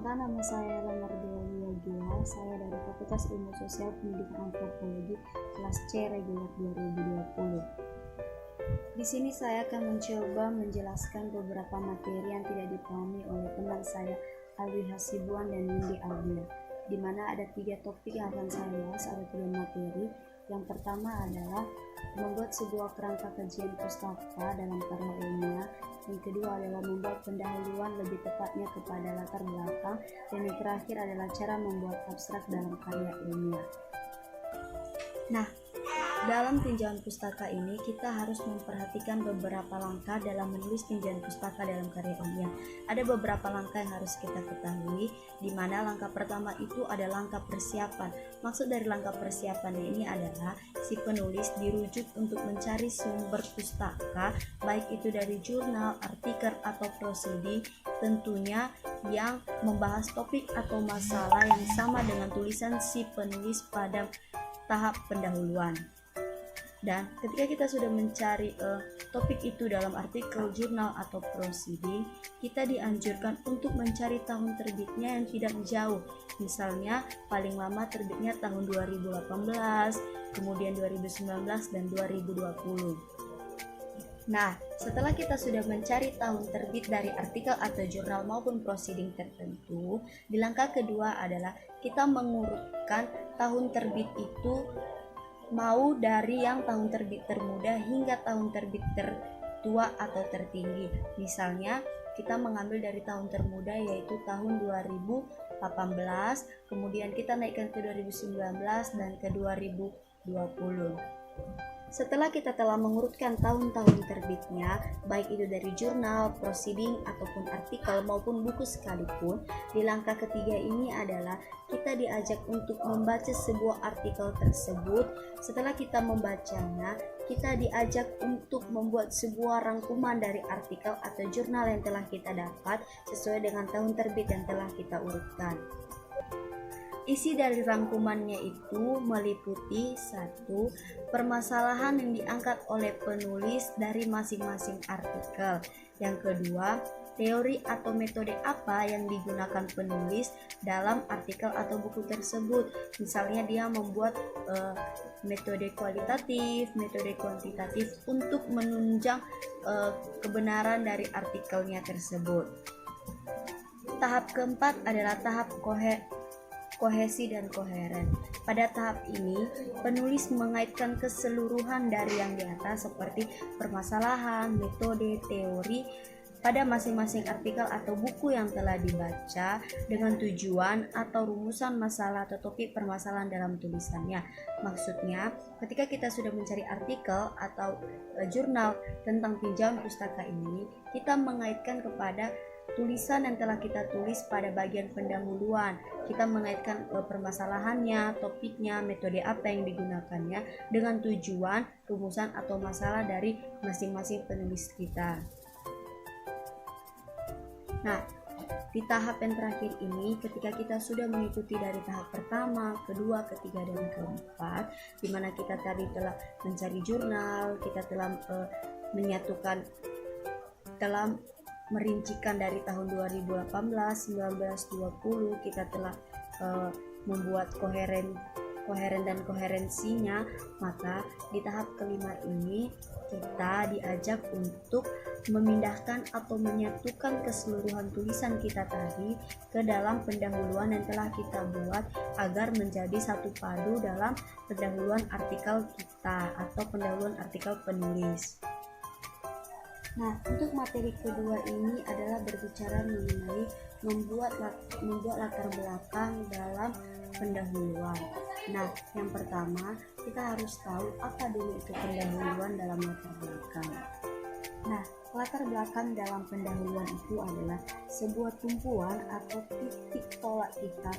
Perkenalkan, nama saya Lamardhani Gila. Saya dari Fakultas Ilmu Sosial Pendidikan Antropologi kelas C reguler 2020. Di sini saya akan mencoba menjelaskan beberapa materi yang tidak dipahami oleh teman saya Alwi Hasibuan dan Windy Albina, di mana ada 3 topik yang akan saya bahas, ada 3 materi. Yang pertama adalah membuat sebuah kerangka kajian pustaka dalam karya ilmiah. Yang kedua adalah membuat pendahuluan, lebih tepatnya kepada latar belakang. Dan yang terakhir adalah cara membuat abstrak dalam karya ilmiah. Nah, dalam tinjauan pustaka ini kita harus memperhatikan beberapa langkah dalam menulis tinjauan pustaka dalam karya ilmiah. Ada beberapa langkah yang harus kita ketahui, di mana langkah pertama itu ada langkah persiapan. Maksud dari langkah persiapan ini adalah si penulis dirujuk untuk mencari sumber pustaka, baik itu dari jurnal, artikel, atau prosedur, tentunya yang membahas topik atau masalah yang sama dengan tulisan si penulis pada tahap pendahuluan. Dan ketika kita sudah mencari topik itu dalam artikel, jurnal, atau prosedur, kita dianjurkan untuk mencari tahun terbitnya yang tidak jauh. Misalnya paling lama terbitnya tahun 2018, kemudian 2019 dan 2020. Nah, setelah kita sudah mencari tahun terbit dari artikel atau jurnal maupun proceeding tertentu, di langkah kedua adalah kita mengurutkan tahun terbit itu mau dari yang tahun terbit termuda hingga tahun terbit tertua atau tertinggi. Misalnya kita mengambil dari tahun termuda yaitu tahun 2018, kemudian kita naikkan ke 2019 dan ke 2020. Setelah kita telah mengurutkan tahun-tahun terbitnya, baik itu dari jurnal, proceeding, ataupun artikel maupun buku sekalipun, di langkah ketiga ini adalah kita diajak untuk membaca sebuah artikel tersebut. Setelah kita membacanya, kita diajak untuk membuat sebuah rangkuman dari artikel atau jurnal yang telah kita dapat sesuai dengan tahun terbit yang telah kita urutkan. Isi dari rangkumannya itu meliputi 1. Permasalahan yang diangkat oleh penulis dari masing-masing artikel. Yang kedua, teori atau metode apa yang digunakan penulis dalam artikel atau buku tersebut. Misalnya dia membuat metode kualitatif, metode kuantitatif untuk menunjang kebenaran dari artikelnya tersebut. Tahap keempat adalah tahap kohesi dan koheren. Pada tahap ini, penulis mengaitkan keseluruhan dari yang di atas seperti permasalahan, metode, teori pada masing-masing artikel atau buku yang telah dibaca dengan tujuan atau rumusan masalah atau topik permasalahan dalam tulisannya. Maksudnya, ketika kita sudah mencari artikel atau jurnal tentang tinjauan pustaka ini, kita mengaitkan kepada tulisan yang telah kita tulis pada bagian pendahuluan. Kita mengaitkan permasalahannya, topiknya, metode apa yang digunakannya dengan tujuan, rumusan atau masalah dari masing-masing penulis kita. Nah, di tahap yang terakhir ini, ketika kita sudah mengikuti dari tahap pertama, kedua, ketiga, dan keempat, di mana kita tadi telah mencari jurnal, kita telah merincikan dari tahun 2018, 19, 20, kita telah membuat koheren dan koherensinya. Maka di tahap kelima ini kita diajak untuk memindahkan atau menyatukan keseluruhan tulisan kita tadi ke dalam pendahuluan yang telah kita buat agar menjadi satu padu dalam pendahuluan artikel kita atau pendahuluan artikel penulis. Nah, untuk materi kedua ini adalah berbicara mengenai membuat latar belakang dalam pendahuluan. Nah, yang pertama kita harus tahu apa dulu itu pendahuluan dalam latar belakang. Nah, latar belakang dalam pendahuluan itu adalah sebuah tumpuan atau titik tolak kita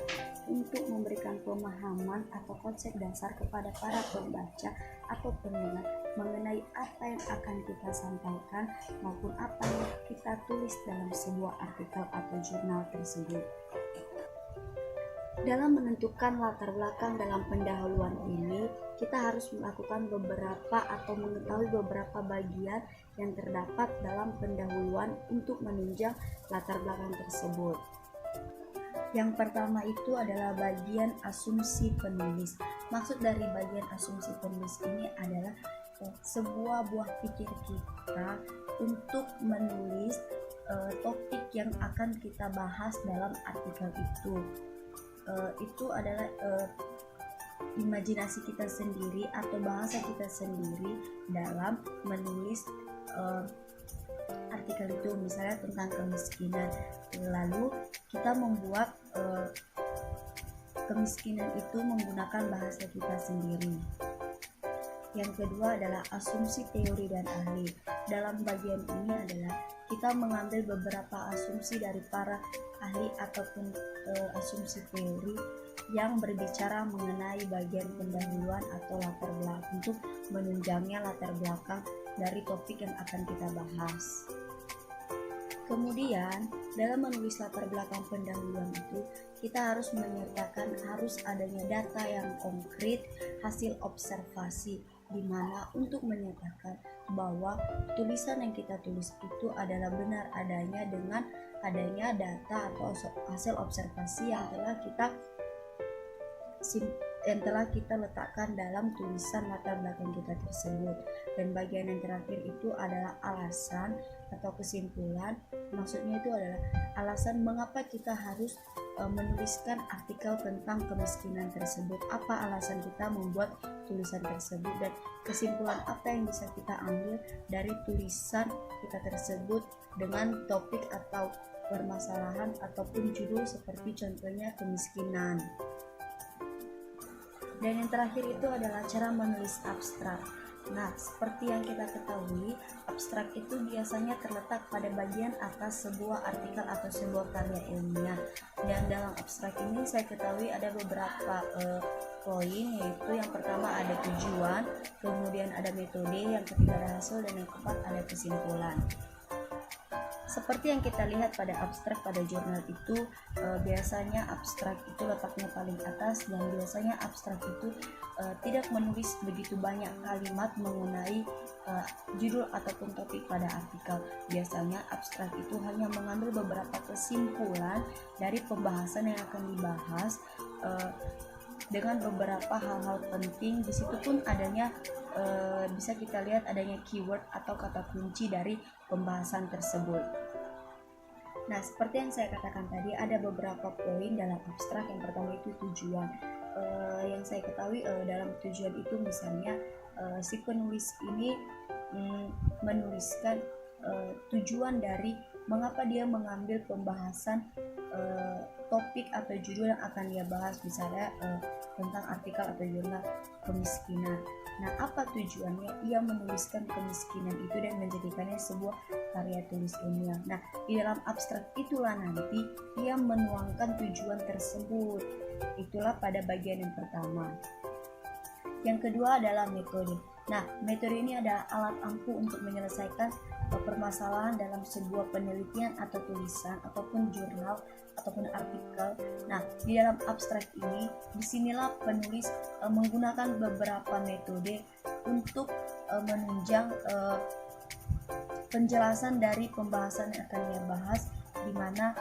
untuk memberikan pemahaman atau konsep dasar kepada para pembaca atau pendengar mengenai apa yang akan kita sampaikan maupun apa yang kita tulis dalam sebuah artikel atau jurnal tersebut. Dalam menentukan latar belakang dalam pendahuluan ini, kita harus melakukan beberapa atau mengetahui beberapa bagian yang terdapat dalam pendahuluan untuk menunjang latar belakang tersebut. Yang pertama itu adalah bagian asumsi penulis. Maksud dari bagian asumsi penulis ini adalah sebuah buah pikir kita untuk menulis topik yang akan kita bahas dalam artikel itu. Itu adalah imajinasi kita sendiri atau bahasa kita sendiri dalam menulis artikel itu, misalnya tentang kemiskinan. Lalu kita membuat kemiskinan itu menggunakan bahasa kita sendiri. Yang kedua adalah asumsi teori dan ahli. Dalam bagian ini adalah kita mengambil beberapa asumsi dari para ahli ataupun asumsi teori yang berbicara mengenai bagian pendahuluan atau latar belakang untuk menunjangnya latar belakang dari topik yang akan kita bahas. Kemudian, dalam menulis latar belakang pendahuluan itu, kita harus menyertakan harus adanya data yang konkret, hasil observasi, di mana untuk menyatakan bahwa tulisan yang kita tulis itu adalah benar adanya dengan adanya data atau hasil observasi yang telah kita letakkan dalam tulisan latar belakang kita tersebut. Dan bagian yang terakhir itu adalah alasan atau kesimpulan. Maksudnya itu adalah alasan mengapa kita harus menuliskan artikel tentang kemiskinan tersebut, apa alasan kita membuat tulisan tersebut, dan kesimpulan apa yang bisa kita ambil dari tulisan kita tersebut dengan topik atau permasalahan ataupun judul seperti contohnya kemiskinan. Dan yang terakhir itu adalah cara menulis abstrak. Nah, seperti yang kita ketahui, abstrak itu biasanya terletak pada bagian atas sebuah artikel atau sebuah karya ilmiah. Dan dalam abstrak ini saya ketahui ada beberapa poin, yaitu yang pertama ada tujuan, kemudian ada metode, yang ketiga ada hasil, dan yang keempat ada kesimpulan. Seperti yang kita lihat pada abstrak pada jurnal itu, biasanya abstrak itu letaknya paling atas, dan biasanya abstrak itu tidak menulis begitu banyak kalimat mengenai judul ataupun topik pada artikel. Biasanya abstrak itu hanya mengambil beberapa kesimpulan dari pembahasan yang akan dibahas dengan beberapa hal-hal penting. Di situ pun adanya bisa kita lihat adanya keyword atau kata kunci dari pembahasan tersebut. Nah, seperti yang saya katakan tadi, ada beberapa poin dalam abstrak. Yang pertama itu tujuan. Yang saya ketahui dalam tujuan itu misalnya si penulis ini menuliskan tujuan dari mengapa dia mengambil pembahasan topik atau judul yang akan dia bahas, misalnya tentang artikel atau jurnal kemiskinan. Nah, apa tujuannya ia menuliskan kemiskinan itu dan menjadikannya sebuah karya tulis ilmiah? Nah, di dalam abstrak itulah nanti ia menuangkan tujuan tersebut. Itulah pada bagian yang pertama. Yang kedua adalah metode. Nah, metode ini adalah alat ampuh untuk menyelesaikan permasalahan dalam sebuah penelitian atau tulisan ataupun jurnal ataupun artikel. Nah, di dalam abstrak ini, disinilah penulis menggunakan beberapa metode untuk menunjang penjelasan dari pembahasan yang akan ia bahas, di mana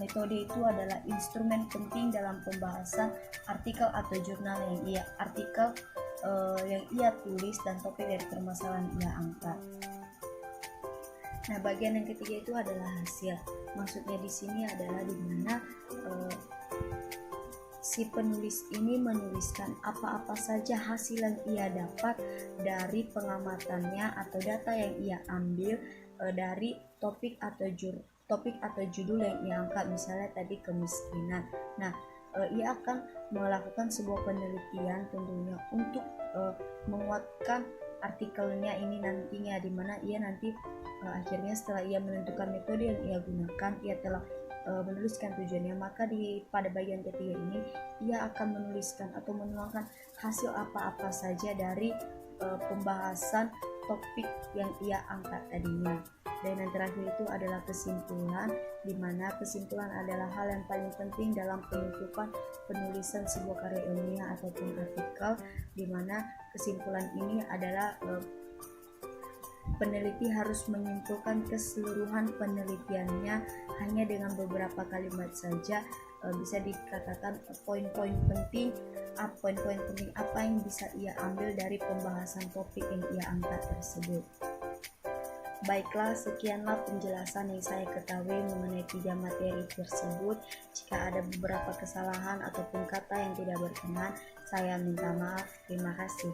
metode itu adalah instrumen penting dalam pembahasan artikel atau jurnal yang ia tulis dan topik dari permasalahan ia angkat. Nah, bagian yang ketiga itu adalah hasil. Maksudnya di sini adalah di mana si penulis ini menuliskan apa-apa saja hasil yang ia dapat dari pengamatannya atau data yang ia ambil dari topik atau judul yang ia angkat, misalnya tadi kemiskinan. Nah, ia akan melakukan sebuah penelitian tentunya untuk menguatkan artikelnya ini nantinya, di mana ia nanti akhirnya setelah ia menentukan metode yang ia gunakan, ia telah menuliskan tujuannya, maka pada bagian ketiga ini ia akan menuliskan atau menuangkan hasil apa-apa saja dari pembahasan topik yang ia angkat tadinya. Dan yang terakhir itu adalah kesimpulan, di mana kesimpulan adalah hal yang paling penting dalam penutupan penulisan sebuah karya ilmiah ataupun artikel, di mana kesimpulan ini adalah peneliti harus menyimpulkan keseluruhan penelitiannya hanya dengan beberapa kalimat saja bisa dikatakan poin-poin penting apa yang bisa ia ambil dari pembahasan topik yang ia angkat tersebut. Baiklah, sekianlah penjelasan yang saya ketahui mengenai 3 materi tersebut. Jika ada beberapa kesalahan ataupun kata yang tidak berkenan, saya minta maaf. Terima kasih.